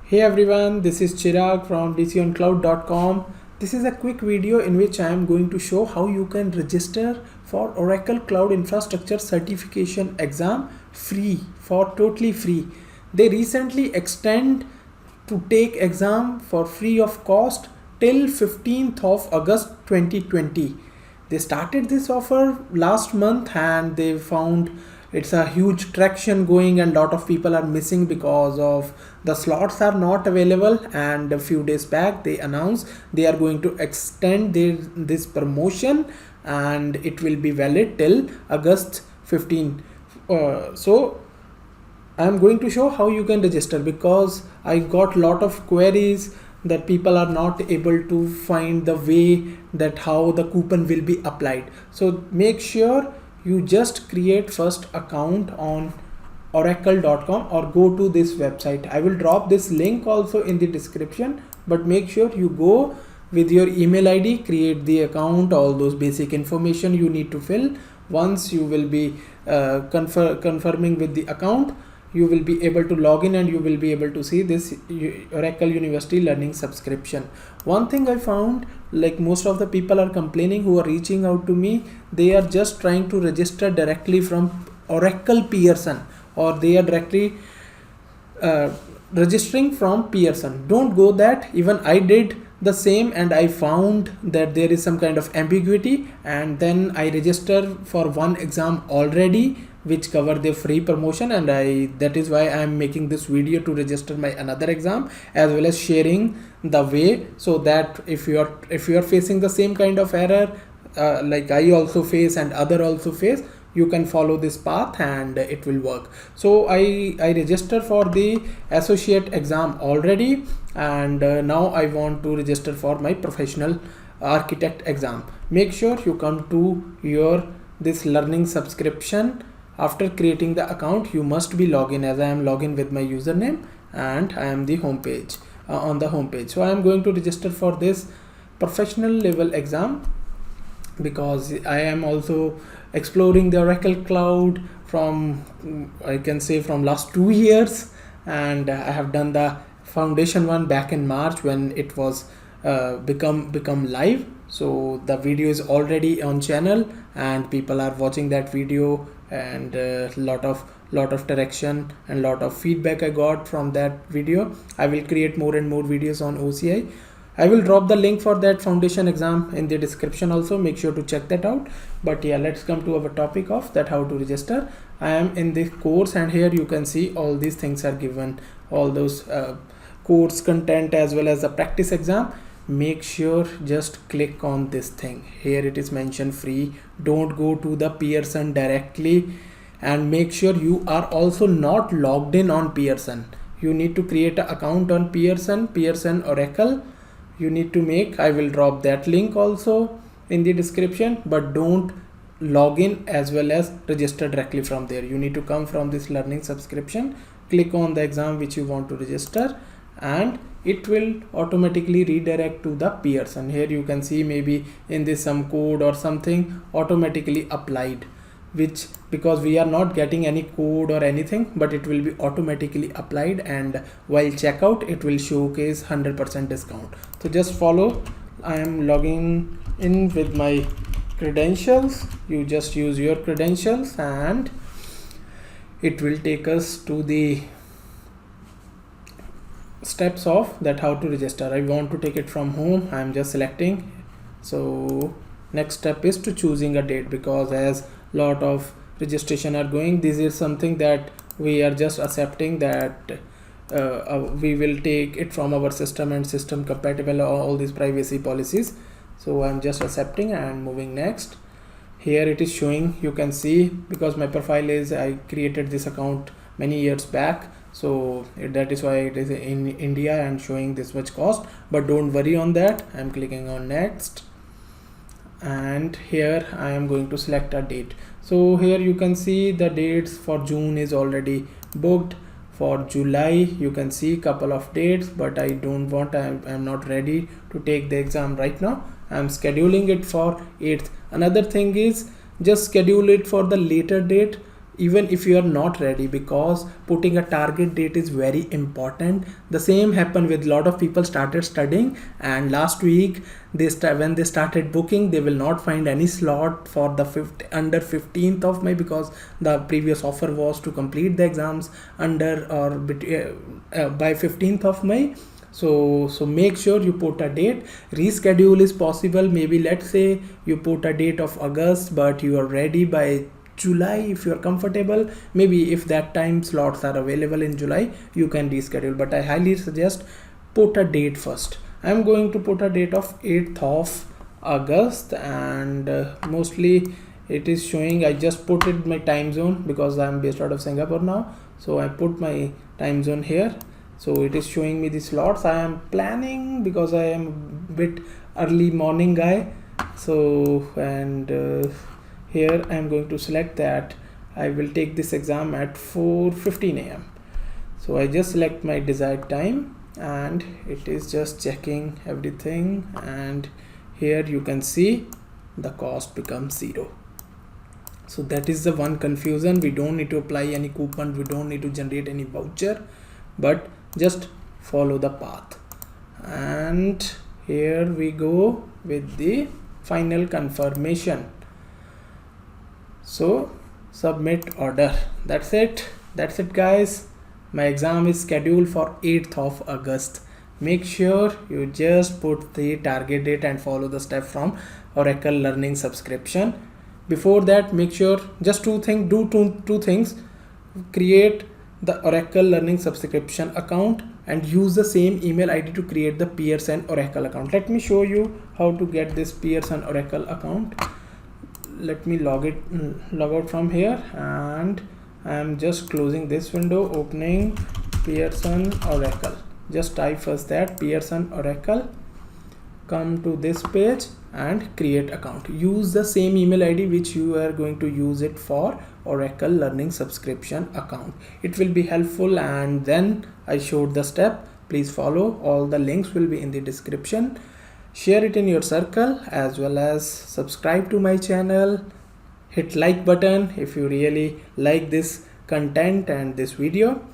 Hey everyone, this is Chirag from dconcloud.com. This is a quick video in which I am going to show how you can register for Oracle Cloud Infrastructure Certification exam totally free. They recently extend to take exam for free of cost till 15th of August 2020. They started this offer last month and they found it's a huge traction going and lot of people are missing because of the slots are not available. And a few days back they announced they are going to extend this promotion and it will be valid till August 15. So I'm going to show how you can register because I got lot of queries that people are not able to find the way that how the coupon will be applied. So make sure you just create first account on oracle.com or go to this website. I will drop this link also in the description, but make sure you go with your email ID, create the account, all those basic information you need to fill. Once you will be confirming with the account, you will be able to log in and you will be able to see this Oracle University Learning subscription. One thing I found, like most of the people are complaining who are reaching out to me, they are just trying to register directly from Oracle Pearson, or they are directly registering from Pearson. Don't go that. Even I did the same and I found that there is some kind of ambiguity, and then I registered for one exam already which cover the free promotion, and that is why I am making this video to register my another exam as well as sharing the way, so that if you are facing the same kind of error like I also face and other also face, you can follow this path and it will work. So I registered for the associate exam already, and now I want to register for my professional architect exam. Make sure you come to your this learning subscription. After creating the account, you must be login, as I am login with my username and I am the home page on the home page. So I am going to register for this professional level exam because I am also exploring the Oracle Cloud from, I can say, from last 2 years, and I have done the foundation one back in March when it was become live. So the video is already on channel and people are watching that video, and lot of direction and lot of feedback I got from that video. I will create more and more videos on OCI. I will drop the link for that foundation exam in the description also. Make sure to check that out. But yeah, let's come to our topic of that how to register. I am in the course and here you can see all these things are given, all those course content as well as the practice exam. Make sure just click on this thing here, it is mentioned free. Don't go to the Pearson directly, and make sure you are also not logged in on Pearson. You need to create an account on Pearson Oracle you need to make. I will drop that link also in the description, but don't log in as well as register directly from there. You need to come from this learning subscription, click on the exam which you want to register, and it will automatically redirect to the Pearson. Here you can see maybe in this some code or something automatically applied, which because we are not getting any code or anything, but it will be automatically applied, and while checkout it will showcase 100% discount. So just follow. I am logging in with my credentials. You just use your credentials and it will take us to the steps of that how to register. I want to take it from home. I am just selecting. So next step is to choosing a date, because as lot of registration are going, this is something that we are just accepting that we will take it from our system and system compatible all these privacy policies. So I'm just accepting and moving next. Here it is showing, you can see, because my profile is, I created this account many years back, so that is why it is in India and showing this much cost, but don't worry on that. I'm clicking on next, and here I am going to select a date. So here you can see the dates for June is already booked. For July you can see couple of dates, but I don't want, I'm not ready to take the exam right now. I'm scheduling it for 8th. Another thing is just schedule it for the later date even if you are not ready, because putting a target date is very important. The same happened with a lot of people started studying, and last week when they started booking, they will not find any slot for the under 15th of May, because the previous offer was to complete the exams under or by 15th of May. So make sure you put a date. Reschedule is possible. Maybe let's say you put a date of August, but you are ready by July. If you are comfortable, maybe if that time slots are available in July, you can reschedule, but I highly suggest put a date first. I'm going to put a date of 8th of August, and mostly it is showing, I just put it my time zone because I'm based out of Singapore now, so I put my time zone here. So it is showing me the slots. I am planning because I am a bit early morning guy. So and here I am going to select that I will take this exam at 4:15 a.m. So I just select my desired time, and it is just checking everything, and here you can see the cost becomes 0. So that is the one confusion. We don't need to apply any coupon, we don't need to generate any voucher, but just follow the path. And here we go with the final confirmation. So submit order. That's it guys. My exam is scheduled for 8th of August. Make sure you just put the target date and follow the step from Oracle Learning subscription. Before that, make sure just two things. Create the Oracle Learning subscription account and use the same email ID to create the Pearson Oracle account. Let me show you how to get this Pearson Oracle account. Let me log out from here, and I am just closing this window, opening Pearson Oracle. Just type first that Pearson Oracle, come to this page and create account. Use the same email ID which you are going to use it for Oracle Learning subscription account. It will be helpful, and then I showed the step. Please follow. All the links will be in the description. Share it in your circle, as well as subscribe to my channel. Hit like button if you really like this content and this video.